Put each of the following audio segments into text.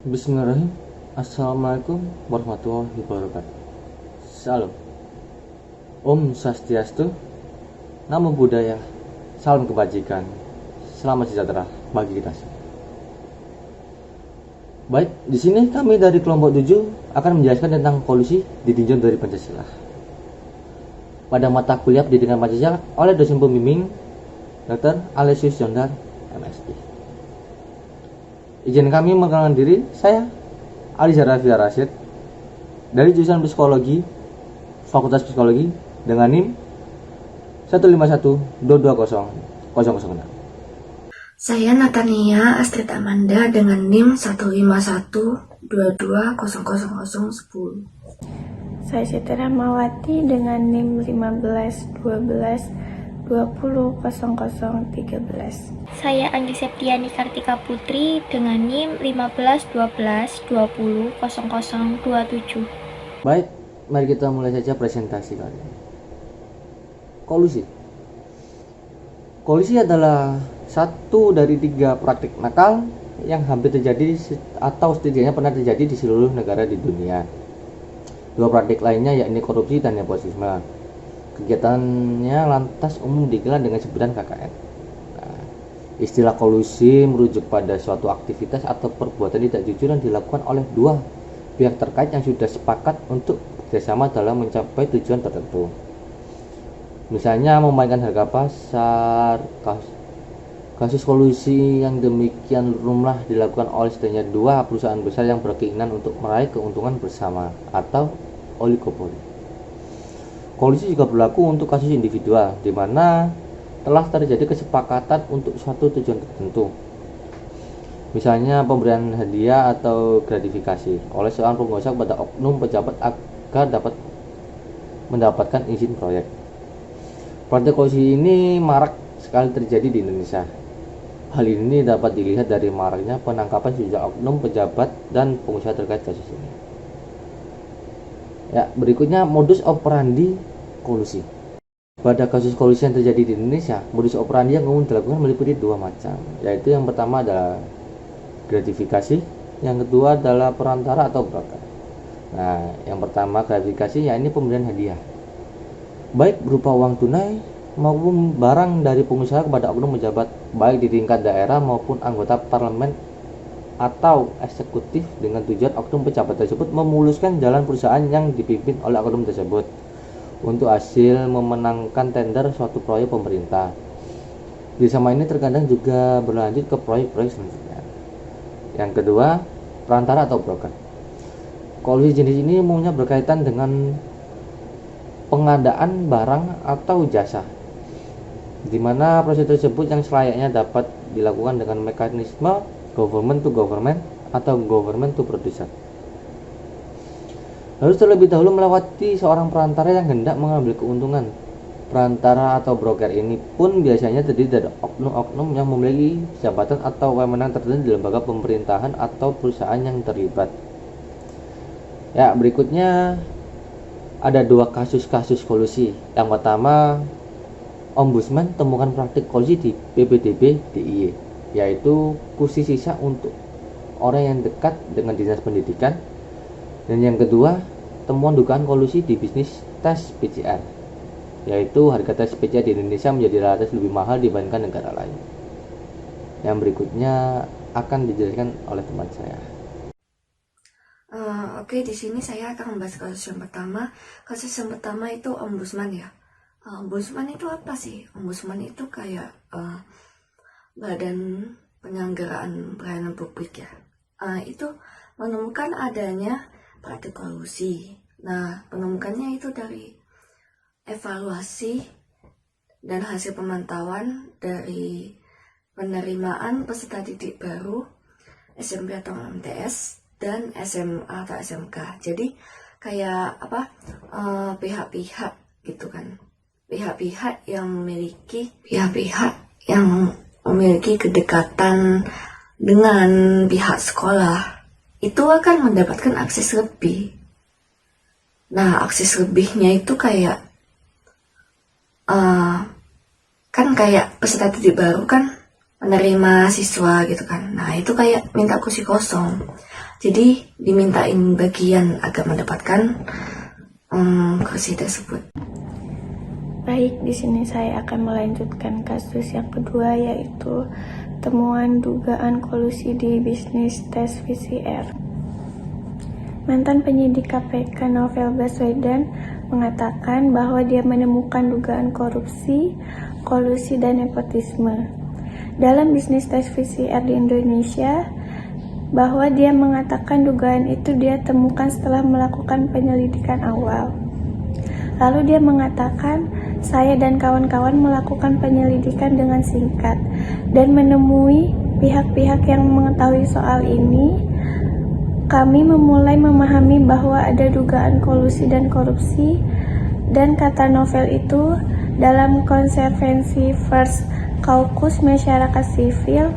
Bismillahirrahmanirrahim. Assalamualaikum warahmatullahi wabarakatuh. Salam. Om Swastiastu. Namo Buddhaya. Salam kebajikan. Selamat sejahtera bagi kita semua. Baik, di sini kami dari kelompok 7 akan menjelaskan tentang kolusi ditinjau dari Pancasila. Pada mata kuliah pendidikan Pancasila oleh dosen pembimbing Dr. Alesius Jondar, MSI. Izin kami mengenalkan diri, saya Ali Zarafi Rashid dari jurusan Psikologi, Fakultas Psikologi dengan NIM 151220006. Saya Natania Astrid Amanda dengan NIM 151220010. Saya Siti Rahmawati dengan NIM 1512200013. Saya Anggi Septiani Kartika Putri dengan NIM 1512200027. Baik, mari kita mulai saja presentasi kali ini. Kolusi adalah satu dari 3 praktik nakal yang hampir terjadi atau setidaknya pernah terjadi di seluruh negara di dunia. 2 praktik lainnya yakni korupsi dan nepotisme. Kegiatannya lantas umum digelar dengan sebutan KKN. Nah, istilah kolusi merujuk pada suatu aktivitas atau perbuatan tidak jujur yang dilakukan oleh 2 pihak terkait yang sudah sepakat untuk bekerjasama dalam mencapai tujuan tertentu. Misalnya memainkan harga pasar. Kasus kolusi yang demikian lumrah dilakukan oleh setidaknya 2 perusahaan besar yang berkeinginan untuk meraih keuntungan bersama atau oligopoli. Kolusi juga berlaku untuk kasus individual, di mana telah terjadi kesepakatan untuk suatu tujuan tertentu. Misalnya pemberian hadiah atau gratifikasi oleh seorang pengusaha kepada oknum pejabat agar dapat mendapatkan izin proyek. Praktik kolusi ini marak sekali terjadi di Indonesia. Hal ini dapat dilihat dari maraknya penangkapan sejumlah oknum pejabat dan pengusaha terkait kasus ini. Ya, berikutnya modus operandi kolusi. Pada kasus kolusi yang terjadi di Indonesia, modus operandi yang umum dilakukan meliputi 2 macam, yaitu yang pertama adalah gratifikasi, yang kedua adalah perantara atau broker. Nah, yang pertama gratifikasi yakni pemberian hadiah, baik berupa uang tunai maupun barang dari pengusaha kepada oknum pejabat, baik di tingkat daerah maupun anggota parlemen atau eksekutif, dengan tujuan oknum pejabat tersebut memuluskan jalan perusahaan yang dipimpin oleh oknum tersebut untuk hasil memenangkan tender suatu proyek pemerintah. Kerjasama ini terkadang juga berlanjut ke proyek-proyek selanjutnya. Yang kedua, perantara atau broker. Kolusi jenis ini umumnya berkaitan dengan pengadaan barang atau jasa, di mana proses tersebut yang selayaknya dapat dilakukan dengan mekanisme government to government atau government to producer. Harus terlebih dahulu melewati seorang perantara yang hendak mengambil keuntungan. Perantara atau broker ini pun biasanya terdiri dari oknum-oknum yang memiliki jabatan atau wewenang tertentu di lembaga pemerintahan atau perusahaan yang terlibat. Ya, berikutnya ada 2 kasus-kasus kolusi. Yang pertama, Ombudsman temukan praktik kolusi di PPDB DIY, yaitu kursi sisa untuk orang yang dekat dengan dinas pendidikan. Dan yang kedua, temuan dugaan kolusi di bisnis tes PCR, yaitu harga tes PCR di Indonesia menjadi relatif lebih mahal dibandingkan negara lain. Yang berikutnya akan dijelaskan oleh teman saya. Oke, di sini saya akan membahas kasus yang pertama. Kasus yang pertama itu ombudsman ya. Ombudsman itu apa sih? Ombudsman itu kayak badan penyelenggaraan pelayanan publik ya. Itu menemukan adanya praktik kolusi. Nah, penemukannya itu dari evaluasi dan hasil pemantauan dari penerimaan peserta didik baru SMP atau MTS dan SMA atau SMK. Jadi kayak pihak-pihak gitu kan, pihak-pihak yang memiliki kedekatan dengan pihak sekolah itu akan mendapatkan akses lebih. Nah, akses lebihnya itu kayak kan kayak peserta didik baru kan menerima siswa gitu kan. Nah, itu kayak minta kursi kosong. Jadi dimintain bagian agar mendapatkan kursi tersebut. Baik, di sini saya akan melanjutkan kasus yang kedua, yaitu temuan dugaan kolusi di bisnis tes PCR. Mantan penyidik KPK Novel Baswedan mengatakan bahwa dia menemukan dugaan korupsi, kolusi, dan nepotisme dalam bisnis tes PCR di Indonesia, bahwa dia mengatakan dugaan itu dia temukan setelah melakukan penyelidikan awal. Lalu dia mengatakan, saya dan kawan-kawan melakukan penyelidikan dengan singkat dan menemui pihak-pihak yang mengetahui soal ini. Kami memulai memahami bahwa ada dugaan kolusi dan korupsi, dan kata Novel itu dalam konservensi First Caucus Masyarakat Sivil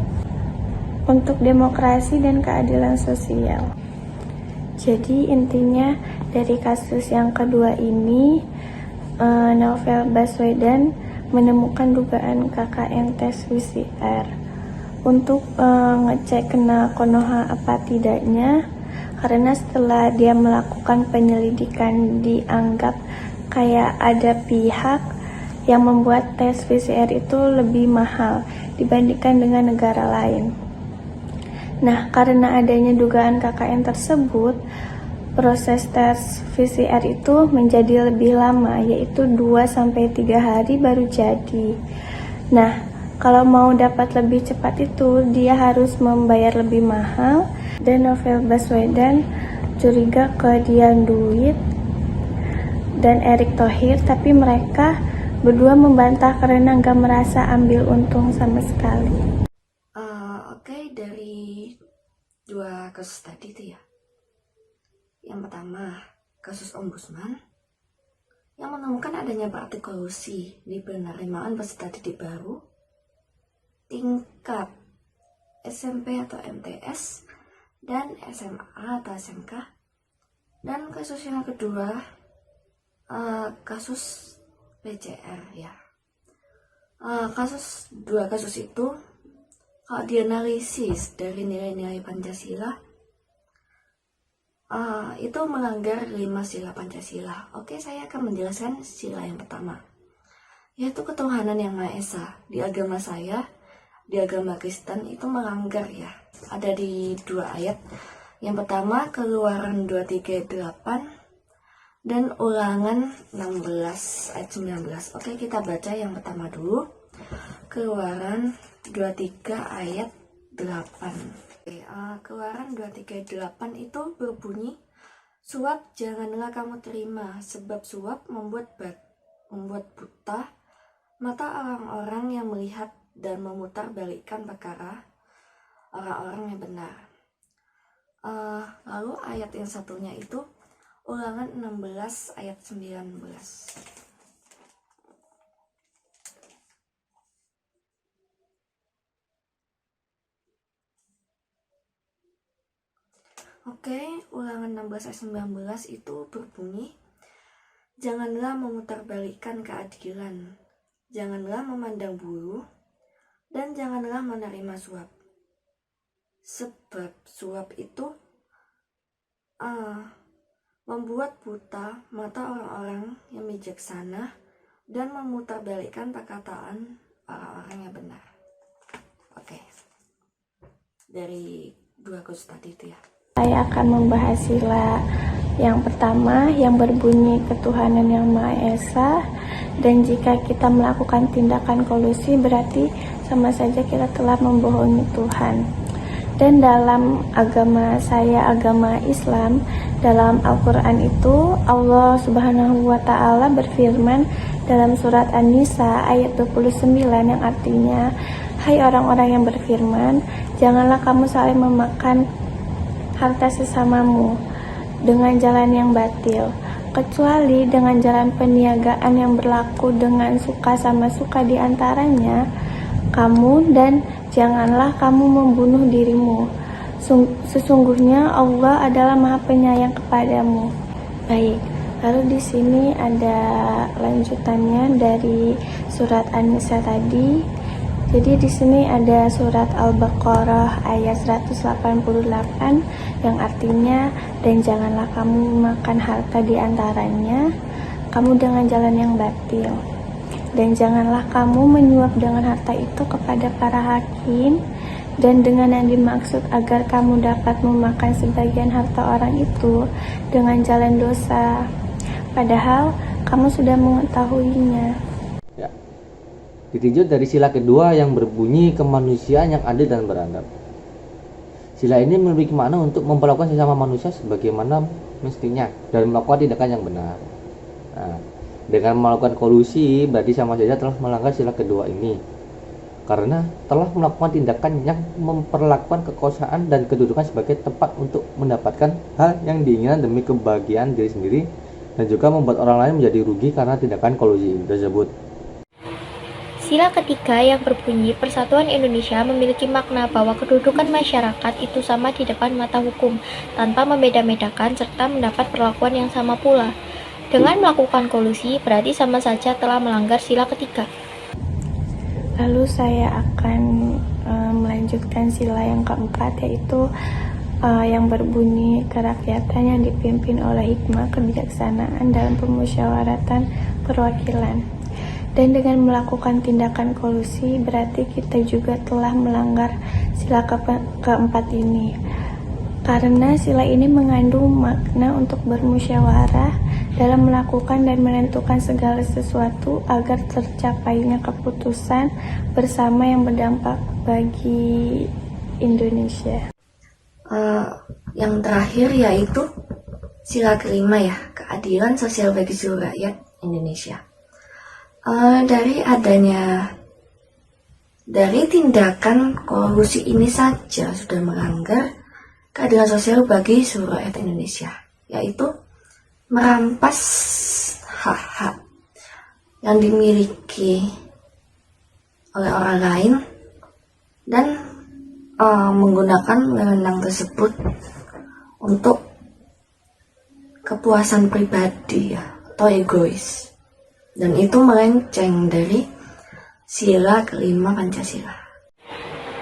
untuk Demokrasi dan Keadilan Sosial. Jadi intinya dari kasus yang kedua ini, Novel Baswedan menemukan dugaan KKN tes PCR. Untuk ngecek kena konoha apa tidaknya, karena setelah dia melakukan penyelidikan dianggap kayak ada pihak yang membuat tes PCR itu lebih mahal dibandingkan dengan negara lain. Nah, karena adanya dugaan KKN tersebut, proses tes PCR itu menjadi lebih lama, yaitu 2-3 hari baru jadi. Nah, kalau mau dapat lebih cepat itu, dia harus membayar lebih mahal, dan Novel Baswedan curiga ke Dian Duit dan Erick Thohir, tapi mereka berdua membantah karena nggak merasa ambil untung sama sekali. Oke, dari dua kasus tadi itu ya. Yang pertama, kasus ombudsman yang menemukan adanya praktik kolusi di penerimaan peserta didik baru tingkat SMP atau MTS dan SMA atau SMK. Dan kasus yang kedua, kasus PCR ya. Dua kasus itu kalau dianalisis dari nilai-nilai Pancasila, itu melanggar 5 sila Pancasila. Oke, saya akan menjelaskan sila yang pertama, yaitu ketuhanan yang Maha Esa. Di agama saya, di agama Kristen itu melanggar ya. Ada di 2 ayat. Yang pertama, Keluaran 2:3-8 dan Ulangan 16 ayat 19. Oke, kita baca yang pertama dulu. Keluaran 23 ayat 8. Keluaran 23:8 itu berbunyi, suap janganlah kamu terima, sebab suap membuat buta mata orang-orang yang melihat dan memutarbalikkan perkara orang-orang yang benar. Lalu ayat yang satunya itu Ulangan 16 ayat 19. Oke, Ulangan 16 ayat 19 itu berbunyi, janganlah memutarbalikkan keadilan, janganlah memandang bulu, dan janganlah menerima suap. Sebab suap itu membuat buta mata orang-orang yang bijaksana dan memutarbalikkan perkataan orang-orang yang benar. Oke, dari 2 kasus tadi itu ya. Saya akan membahas sila yang pertama yang berbunyi ketuhanan yang Maha Esa, dan jika kita melakukan tindakan kolusi berarti sama saja kita telah membohongi Tuhan. Dan dalam agama saya, agama Islam, dalam Al-Quran itu Allah Subhanahu wa Ta'ala berfirman dalam surat An-Nisa ayat 29 yang artinya, hai orang-orang yang berfirman, janganlah kamu saling memakan harta sesamamu dengan jalan yang batil, kecuali dengan jalan peniagaan yang berlaku dengan suka sama suka di antaranya kamu, dan janganlah kamu membunuh dirimu. Sesungguhnya Allah adalah Maha Penyayang kepadamu. Baik, lalu di sini ada lanjutannya dari surat An-Nisa tadi. Jadi di sini ada surat Al-Baqarah ayat 188 yang artinya, dan janganlah kamu memakan harta di antaranya kamu dengan jalan yang batil. Dan janganlah kamu menyuap dengan harta itu kepada para hakim, dan dengan yang dimaksud agar kamu dapat memakan sebagian harta orang itu dengan jalan dosa, padahal kamu sudah mengetahuinya. Ya. Ditinjau dari sila kedua yang berbunyi kemanusiaan yang adil dan beradab. Sila ini memiliki makna untuk memperlakukan sesama manusia sebagaimana mestinya dan melakukan tindakan yang benar. Nah, dengan melakukan kolusi berarti sama saja telah melanggar sila kedua ini, karena telah melakukan tindakan yang memperlakukan kekuasaan dan kedudukan sebagai tempat untuk mendapatkan hal yang diinginkan demi kebahagiaan diri sendiri, dan juga membuat orang lain menjadi rugi karena tindakan kolusi tersebut. Sila ketiga yang berbunyi Persatuan Indonesia memiliki makna bahwa kedudukan masyarakat itu sama di depan mata hukum, tanpa membeda-bedakan serta mendapat perlakuan yang sama pula. Dengan melakukan kolusi berarti sama saja telah melanggar sila ketiga. Lalu saya akan melanjutkan sila yang keempat, yaitu yang berbunyi kerakyatan yang dipimpin oleh hikmah kebijaksanaan dalam pemusyawaratan perwakilan. Dan dengan melakukan tindakan kolusi berarti kita juga telah melanggar sila keempat ini, karena sila ini mengandung makna untuk bermusyawarah dalam melakukan dan menentukan segala sesuatu agar tercapainya keputusan bersama yang berdampak bagi Indonesia. Yang terakhir yaitu sila kelima ya, keadilan sosial bagi seluruh rakyat Indonesia. Dari tindakan kolusi ini saja sudah melanggar keadilan sosial bagi seluruh rakyat Indonesia, yaitu merampas hak-hak yang dimiliki oleh orang lain dan menggunakan wewenang tersebut untuk kepuasan pribadi ya, atau egois, dan itu melenceng dari sila kelima Pancasila.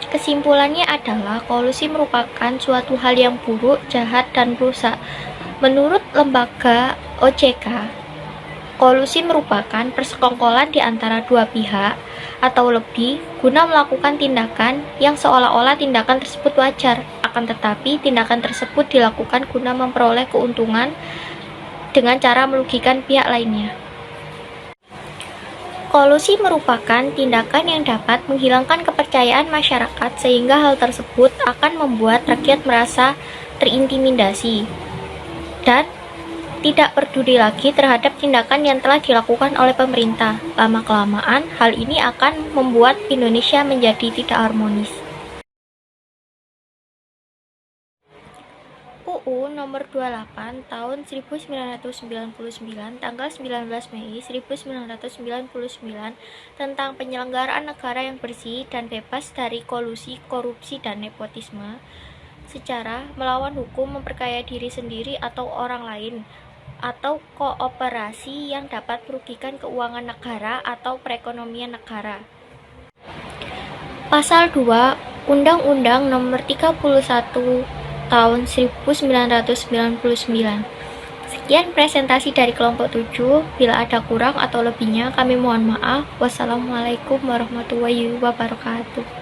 Kesimpulannya adalah kolusi merupakan suatu hal yang buruk, jahat, dan rusak. Menurut lembaga OJK, kolusi merupakan persekongkolan di antara dua pihak atau lebih guna melakukan tindakan yang seolah-olah tindakan tersebut wajar, akan tetapi tindakan tersebut dilakukan guna memperoleh keuntungan dengan cara merugikan pihak lainnya. Kolusi merupakan tindakan yang dapat menghilangkan kepercayaan masyarakat sehingga hal tersebut akan membuat rakyat merasa terintimidasi dan tidak peduli lagi terhadap tindakan yang telah dilakukan oleh pemerintah. Lama-kelamaan, hal ini akan membuat Indonesia menjadi tidak harmonis. UU nomor 28 tahun 1999 tanggal 19 Mei 1999 tentang penyelenggaraan negara yang bersih dan bebas dari kolusi, korupsi, dan nepotisme secara melawan hukum, memperkaya diri sendiri atau orang lain, atau kooperasi yang dapat merugikan keuangan negara atau perekonomian negara. Pasal 2 Undang-Undang Nomor 31 Tahun 1999. Sekian presentasi dari kelompok 7. Bila ada kurang atau lebihnya kami mohon maaf. Wassalamualaikum warahmatullahi wabarakatuh.